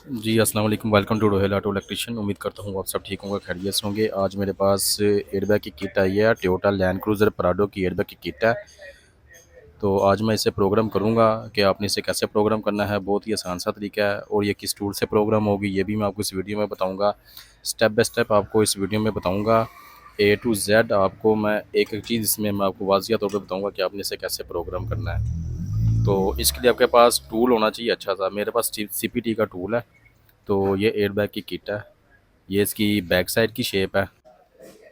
जी, अस्सलाम वालेकुम। Welcome to Rohail auto electrician. उम्मीद करता हूँ आप सब ठीक होंगे, खैरियत से होंगे। आज मेरे पास एयरबैग की किट आई है, टोयोटा लैंड क्रूज़र प्राडो की एयरबैग की किट है। तो आज मैं इसे प्रोग्राम करूँगा कि आपने इसे कैसे प्रोग्राम करना है। बहुत ही आसान सा तरीका है और ये किस टूल से प्रोग्राम होगी ये भी मैं आपको इस वीडियो में बताऊँगा। स्टेप बाय स्टेप आपको इस वीडियो में बताऊँगा, ए टू जेड आपको मैं एक-एक चीज़ इसमें मैं आपको वाज़िया तौर पे बताऊँगा कि आपने इसे कैसे प्रोग्राम करना है। तो इसके लिए आपके पास टूल होना चाहिए अच्छा सा। मेरे पास सीपीटी का टूल है। तो ये एयरबैग की किट है। ये इसकी बैक साइड की शेप है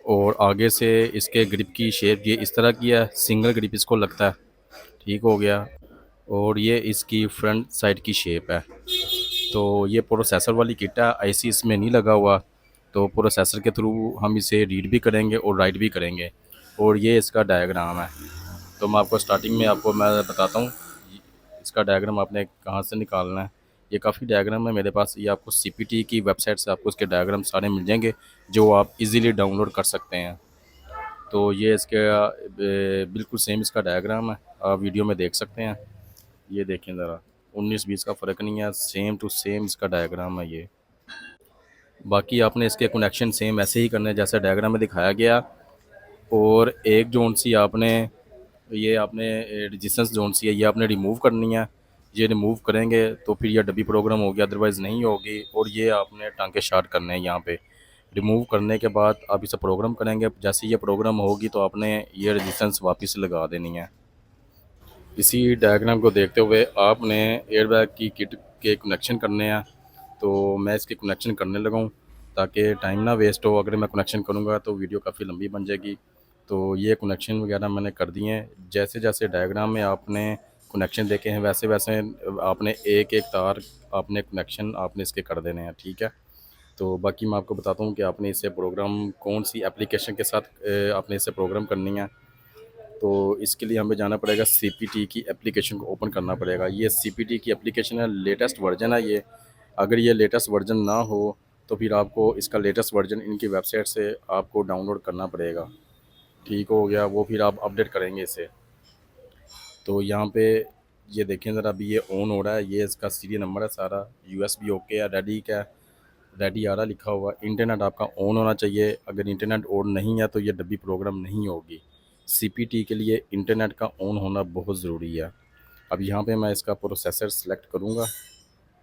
और आगे से इसके ग्रिप की शेप ये इस तरह की है, सिंगल ग्रिप इसको लगता है। ठीक हो गया। और ये इसकी फ्रंट साइड की शेप है। तो ये प्रोसेसर वाली किट है, आईसी इसमें नहीं लगा हुआ। तो प्रोसेसर के थ्रू हम इसे रीड भी करेंगे और राइट भी करेंगे। और ये इसका डायग्राम है। तो मैं आपको स्टार्टिंग में आपको मैं बताता हूँ इसका डायग्राम आपने कहाँ से निकालना है। ये काफ़ी डायग्राम है मेरे पास। ये आपको सीपीटी की वेबसाइट से आपको इसके डायग्राम सारे मिल जाएंगे जो आप इजीली डाउनलोड कर सकते हैं। तो ये इसके बिल्कुल सेम इसका डायग्राम है, आप वीडियो में देख सकते हैं। ये देखें ज़रा, 19-20 का फ़र्क नहीं है, सेम टू सेम इसका डायग्राम है ये। बाकी आपने इसके कनेक्शन सेम ऐसे ही करने हैं जैसे डायग्राम में दिखाया गया। और एक जोन सी आपने ये आपने रेजिस्टेंस जोन सी है ये आपने रिमूव करनी है। ये रिमूव करेंगे तो फिर ये डब्बी प्रोग्राम होगी, अदरवाइज़ नहीं होगी। और ये आपने टांके शार्ट करने हैं यहाँ पे। रिमूव करने के बाद आप इसे प्रोग्राम करेंगे, जैसे ये प्रोग्राम होगी तो आपने ये रेजिस्टेंस वापस लगा देनी है। इसी डायग्राम को देखते हुए आपने एयरबैग की किट के कनेक्शन करने हैं। तो मैं इसके कनेक्शन करने लगा हूँ ताकि टाइम ना वेस्ट हो। अगर मैं कनेक्शन करूँगा तो वीडियो काफ़ी लंबी बन जाएगी। तो ये कनेक्शन वगैरह मैंने कर दिए हैं। जैसे जैसे डायग्राम में आपने कनेक्शन देखे हैं वैसे वैसे आपने एक एक तार आपने कनेक्शन आपने इसके कर देने हैं, ठीक है। तो बाकी मैं आपको बताता हूँ कि आपने इसे प्रोग्राम कौन सी एप्लीकेशन के साथ आपने इसे प्रोग्राम करनी है। तो इसके लिए हमें जाना पड़ेगा, सीपीटी की एप्लीकेशन को ओपन करना पड़ेगा। ये सीपीटी की एप्लीकेशन है, लेटेस्ट वर्जन है ये। अगर ये लेटेस्ट वर्जन ना हो तो फिर आपको इसका लेटेस्ट वर्जन इनकी वेबसाइट से आपको डाउनलोड करना पड़ेगा। ठीक हो गया, वो फिर आप अपडेट करेंगे इसे। तो यहाँ पे ये देखें ज़रा, अभी ये ऑन हो रहा है। ये इसका सीरियल नंबर है सारा, यूएसबी ओके है, रेडी का रेडी आ रहा लिखा हुआ। इंटरनेट आपका ऑन होना चाहिए। अगर इंटरनेट ऑन नहीं है तो ये डब्बी प्रोग्राम नहीं होगी। सीपीटी के लिए इंटरनेट का ऑन होना बहुत ज़रूरी है। अब यहाँ पे मैं इसका प्रोसेसर सेलेक्ट करूँगा,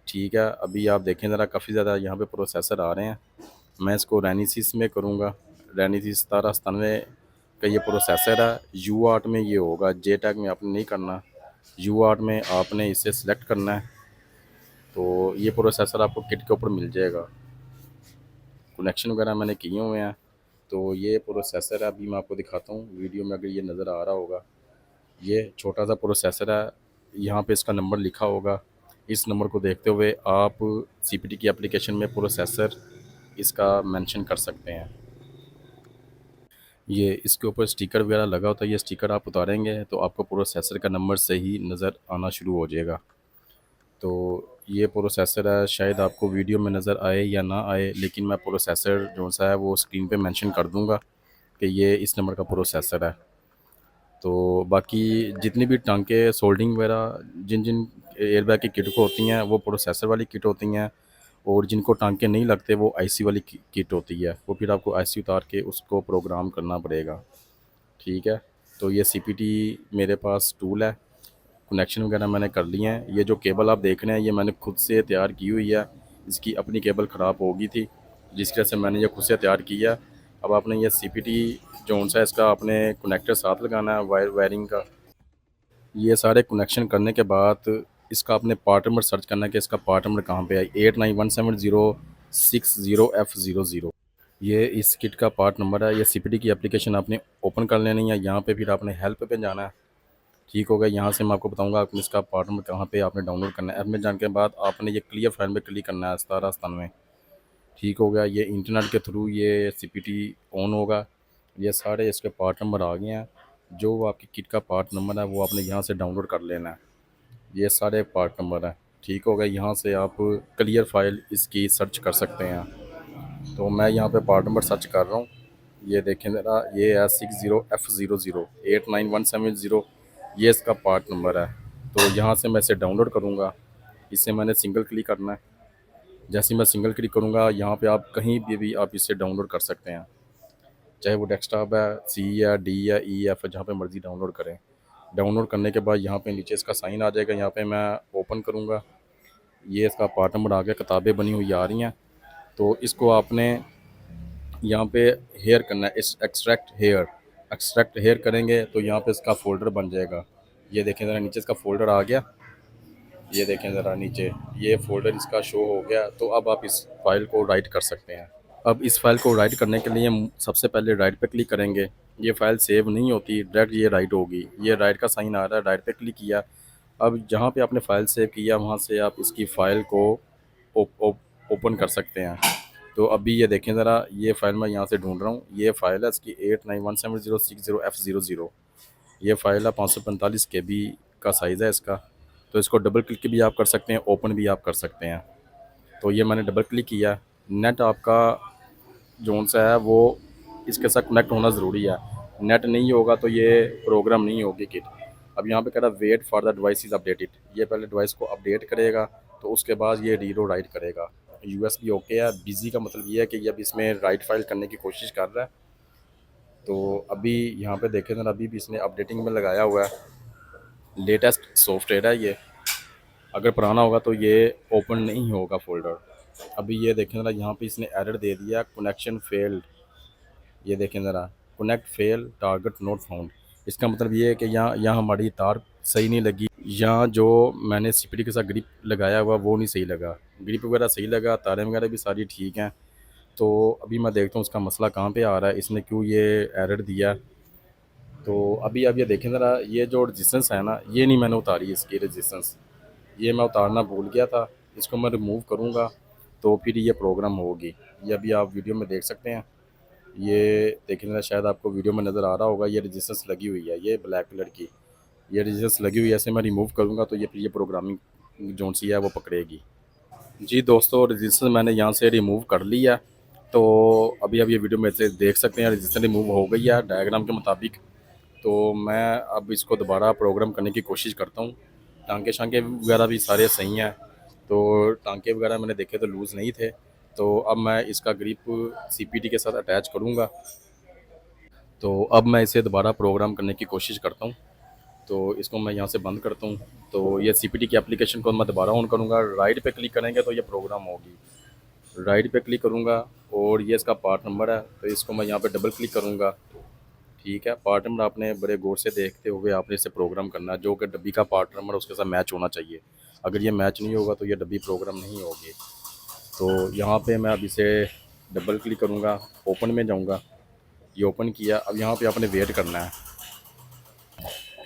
ठीक है। अभी आप देखें ज़रा, काफ़ी ज़्यादा यहाँ पे प्रोसेसर आ रहे हैं। मैं इसको रेनिसिस में करूँगा। रेनिसिस 1797 का ये प्रोसेसर है। यू आर्ट में ये होगा, जे टैग में आपने नहीं करना, यू आर्ट में आपने इसे सिलेक्ट करना है। तो ये प्रोसेसर आपको किट के ऊपर मिल जाएगा। कनेक्शन वगैरह मैंने किए हुए हैं। तो ये प्रोसेसर है, अभी मैं आपको दिखाता हूँ वीडियो में अगर ये नज़र आ रहा होगा। ये छोटा सा प्रोसेसर है, यहाँ पे इसका नंबर लिखा होगा। इस नंबर को देखते हुए आप सीपीटी की एप्लीकेशन में प्रोसेसर इसका मेंशन कर सकते हैं। ये इसके ऊपर स्टिकर वगैरह लगा होता है, ये स्टिकर आप उतारेंगे तो आपको प्रोसेसर का नंबर सही नज़र आना शुरू हो जाएगा। तो ये प्रोसेसर है, शायद आपको वीडियो में नज़र आए या ना आए, लेकिन मैं प्रोसेसर जो सा है वो स्क्रीन पे मेंशन कर दूंगा कि ये इस नंबर का प्रोसेसर है। तो बाकी जितनी भी टांके सोल्डिंग वगैरह जिन जिन एयरबैग की किट को होती हैं वो प्रोसेसर वाली किट होती हैं। और जिनको टांके नहीं लगते वो आईसी वाली किट होती है। वो फिर आपको आईसी उतार के उसको प्रोग्राम करना पड़ेगा, ठीक है। तो ये सीपीटी मेरे पास टूल है, कनेक्शन वगैरह मैंने कर लिए हैं। ये जो केबल आप देख रहे हैं ये मैंने खुद से तैयार की हुई है। इसकी अपनी केबल ख़राब हो गई थी जिस वजह से मैंने ये खुद से तैयार किया। अब आपने ये सीपीटी जोन सा इसका आपने कनेक्टर साथ लगाना है वायरिंग का। ये सारे कनेक्शन करने के बाद इसका आपने पार्ट नंबर सर्च करना है कि इसका पार्ट नंबर कहाँ पे है। 891706 0F00। ये इस किट का पार्ट नंबर है। ये सीपीटी की एप्लीकेशन आपने ओपन कर लेनी है। यहाँ पे फिर आपने हेल्प पे जाना है, ठीक होगा। यहाँ से मैं आपको बताऊंगा आपने इसका पार्ट नंबर कहाँ पे आपने डाउनलोड करना है। ऐप में जाने के बाद आपने ये क्लियर फाइल में क्लिक करना है 1797, ठीक हो गया। ये इंटरनेट के थ्रू ये सीपीटी ऑन होगा। ये सारे इसके पार्ट नंबर आ गए हैं। जो आपकी किट का पार्ट नंबर है वो आपने यहाँ से डाउनलोड कर लेना है। ये सारे पार्ट नंबर हैं, ठीक हो गया। यहाँ से आप क्लियर फाइल इसकी सर्च कर सकते हैं। तो मैं यहाँ पे पार्ट नंबर सर्च कर रहा हूँ। ये देखें ज़रा, ये है 60F00 89170। ये इसका पार्ट नंबर है। तो यहाँ से मैं इसे डाउनलोड करूँगा। इसे मैंने सिंगल क्लिक करना है। जैसे ही मैं सिंगल क्लिक करूँगा, यहाँ पे आप कहीं भी आप इसे डाउनलोड कर सकते हैं, चाहे वो डेस्कटॉप है, सी है, डी है, ई एफ है, जहाँ पे मर्ज़ी डाउनलोड करें। डाउनलोड करने के बाद यहाँ पे नीचे इसका साइन आ जाएगा, यहाँ पे मैं ओपन करूँगा। ये इसका पार्ट नंबर आ गया, किताबें बनी हुई आ रही हैं। तो इसको आपने यहाँ पे हेयर करना है, इस एक्सट्रैक्ट हेयर करेंगे तो यहाँ पे इसका फ़ोल्डर बन जाएगा। ये देखें ज़रा नीचे इसका फ़ोल्डर आ गया, ये देखें ज़रा नीचे ये फ़ोल्डर इसका शो हो गया। तो अब आप इस फाइल को राइट कर सकते हैं। अब इस फाइल को राइट करने के लिए हम सबसे पहले राइट पे क्लिक करेंगे। ये फाइल सेव नहीं होती, डायरेक्ट ये राइट होगी। ये राइट का साइन आ रहा है, राइट पे क्लिक किया। अब जहाँ पे आपने फ़ाइल सेव किया वहाँ से आप इसकी फ़ाइल को ओपन कर सकते हैं। तो अभी ये देखें ज़रा, ये फ़ाइल मैं यहाँ से ढूंढ रहा हूँ। ये फ़ाइल है इसकी 89170060F00। ये फ़ाइल है 545 KB का साइज़ है इसका। तो इसको डबल क्लिक भी आप कर सकते हैं, ओपन भी आप कर सकते हैं। तो ये मैंने डबल क्लिक किया। नेट आपका जोन सा है वो इसके साथ कनेक्ट होना ज़रूरी है। नेट नहीं होगा तो ये प्रोग्राम नहीं होगी किट। अब यहाँ पे कह रहा है wait for the device is updated. ये पहले डिवाइस को अपडेट करेगा, तो उसके बाद ये रीड और राइट करेगा। यूएसबी ओके है। बिजी का मतलब ये है कि ये अब इसमें राइट फाइल करने की कोशिश कर रहा है। तो अभी यहाँ पे देखें ना, अभी भी इसने अपडेटिंग में लगाया हुआ है। लेटेस्ट सॉफ्टवेयर है ये, अगर पुराना होगा तो ये ओपन नहीं होगा फ़ोल्डर। अभी ये देखें ना, यहाँ पे इसने एरर दे दिया, कनेक्शन फेल्ड। ये देखें ज़रा, connect fail, target not found. इसका मतलब ये है कि यहाँ यहाँ हमारी तार सही नहीं लगी, यहाँ जो मैंने सीपीटी के साथ ग्रिप लगाया हुआ वो नहीं सही लगा। ग्रिप वगैरह सही लगा, तारें वगैरह भी सारी ठीक हैं। तो अभी मैं देखता हूँ उसका मसला कहाँ पे आ रहा है, इसने क्यों ये एरर दिया। तो अभी आप ये देखें ज़रा, ये जो रजिस्टेंस है ना, ये नहीं मैंने उतारी इसकी रजिस्टेंस, ये मैं उतारना भूल गया था। इसको मैं रिमूव करूँगा तो फिर ये प्रोग्राम होगी। ये अभी आप वीडियो में देख सकते हैं। ये देखने में शायद आपको वीडियो में नज़र आ रहा होगा, ये रेजिस्टेंस लगी हुई है, ये ब्लैक कलर की ये रेजिस्टेंस लगी हुई है। ऐसे मैं रिमूव करूँगा तो ये प्रोग्रामिंग जोन सी है वो पकड़ेगी। जी दोस्तों, रेजिस्टेंस मैंने यहाँ से रिमूव कर लिया। तो अभी आप ये वीडियो में से देख सकते हैं, रेजिस्टेंस रिमूव हो गई है डायग्राम के मुताबिक। तो मैं अब इसको दोबारा प्रोग्राम करने की कोशिश करता हूँ। टांके शांके वगैरह भी सारे सही हैं। तो टांके वगैरह मैंने देखे तो लूज़ नहीं थे। तो अब मैं इसका ग्रिप सीपीटी के साथ अटैच करूँगा। तो अब मैं इसे दोबारा प्रोग्राम करने की कोशिश करता हूँ। तो इसको मैं यहाँ से बंद करता हूँ। तो ये सीपीटी की एप्लीकेशन को मैं दोबारा ऑन करूँगा। राइट पे क्लिक करेंगे तो ये प्रोग्राम होगी। राइट पे क्लिक करूँगा और ये इसका पार्ट नंबर है, तो इसको मैं यहाँ पे डबल क्लिक करूँगा। ठीक है, पार्ट नंबर आपने बड़े गौर से देखते हुए आपने इसे प्रोग्राम करना है, जो कि डब्बी का पार्ट नंबर उसके साथ मैच होना चाहिए। अगर ये मैच नहीं होगा तो ये डब्बी प्रोग्राम नहीं होगी। तो यहाँ पे मैं अब इसे डबल क्लिक करूँगा, ओपन में जाऊँगा। ये ओपन किया। अब यहाँ पे आपने वेट करना है।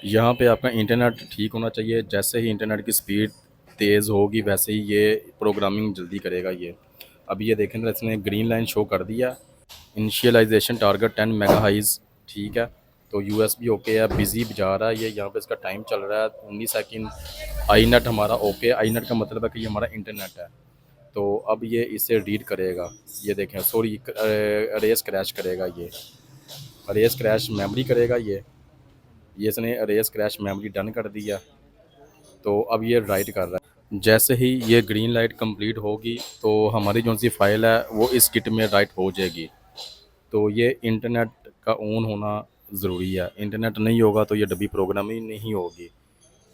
यहाँ पे आपका इंटरनेट ठीक होना चाहिए। जैसे ही इंटरनेट की स्पीड तेज़ होगी वैसे ही ये प्रोग्रामिंग जल्दी करेगा ये। अभी ये देखें ना, इसने ग्रीन लाइन शो कर दिया। इनिशियलाइजेशन टारगेट 10 मेगाहाइज़, ठीक है। तो यूएसबी ओके है, बिज़ी जा रहा है ये। यहाँ पे इसका टाइम चल रहा है 19 सेकंड। आई नेट हमारा ओके। आई नेट का मतलब है कि ये हमारा इंटरनेट है। तो अब ये इसे रीड करेगा। ये देखें, सॉरी, अरेज क्रैश करेगा ये। अरेज क्रैश मेमोरी करेगा ये इसने अरेज क्रैश मेमोरी डन कर दिया। तो अब ये राइट कर रहा है। जैसे ही ये ग्रीन लाइट कंप्लीट होगी तो हमारी जो सी फाइल है वो इस किट में राइट हो जाएगी। तो ये इंटरनेट का ऑन होना ज़रूरी है। इंटरनेट नहीं होगा तो ये डब्बी प्रोग्रामिंग नहीं होगी।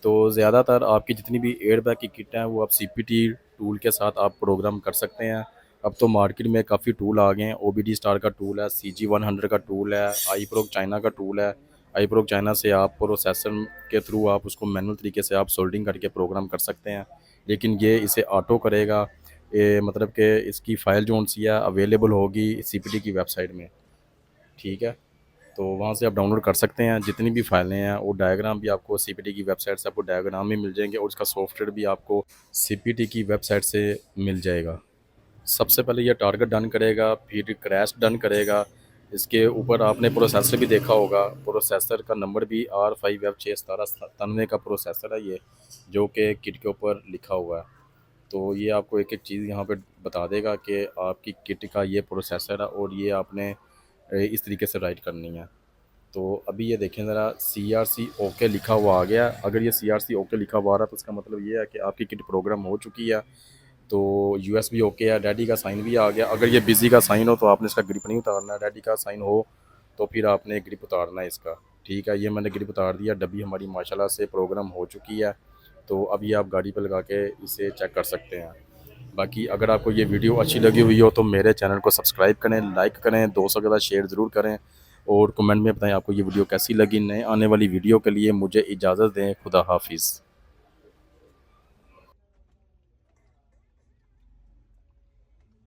तो ज़्यादातर आपकी जितनी भी एयरबैग की किट हैं वो आप सीपीटी टूल के साथ आप प्रोग्राम कर सकते हैं। अब तो मार्केट में काफ़ी टूल आ गए हैं। ओबीडी स्टार का टूल है, CG100 का टूल है, iProc चाइना का टूल है। iProc चाइना से आप प्रोसेसर के थ्रू आप उसको मैनुअल तरीके से आप सोल्डिंग करके प्रोग्राम कर सकते हैं। लेकिन ये इसे ऑटो करेगा। ये मतलब कि इसकी फ़ाइल जो सी है अवेलेबल होगी सीपीटी की वेबसाइट में, ठीक है। तो वहाँ से आप डाउनलोड कर सकते हैं जितनी भी फाइलें हैं। और डायग्राम भी आपको सीपीटी की वेबसाइट से आपको डायग्राम भी मिल जाएंगे और उसका सॉफ्टवेयर भी आपको सीपीटी की वेबसाइट से मिल जाएगा। सबसे पहले ये टारगेट डन करेगा, फिर क्रैश डन करेगा। इसके ऊपर आपने प्रोसेसर भी देखा होगा, प्रोसेसर का नंबर भी R5F61797 का प्रोसेसर है ये, जो कि किट के ऊपर लिखा हुआ है। तो ये आपको एक एक चीज़ यहाँ पे बता देगा कि आपकी किट का ये प्रोसेसर है और ये आपने इस तरीके से राइट करनी है। तो अभी ये देखें ज़रा, CRC ओके लिखा हुआ आ गया। अगर ये CRC ओके लिखा हुआ आ रहा है तो इसका मतलब ये है कि आपकी किट प्रोग्राम हो चुकी है। तो यूएसबी ओके है, डैडी का साइन भी आ गया। अगर ये बिज़ी का साइन हो तो आपने इसका ग्रिप नहीं उतारना, डैडी का साइन हो तो फिर आपने ग्रिप उतारना है इसका। ठीक है, ये मैंने ग्रिप उतार दिया। डब्बी हमारी माशाल्लाह से प्रोग्राम हो चुकी है। तो अब ये आप गाड़ी पर लगा के इसे चेक कर सकते हैं। बाकी अगर आपको ये वीडियो अच्छी लगी हुई हो तो मेरे चैनल को सब्सक्राइब करें, लाइक करें, दोस्तों के साथ शेयर ज़रूर करें और कमेंट में बताएं आपको ये वीडियो कैसी लगी। नए आने वाली वीडियो के लिए मुझे इजाज़त दें। खुदा हाफिज़।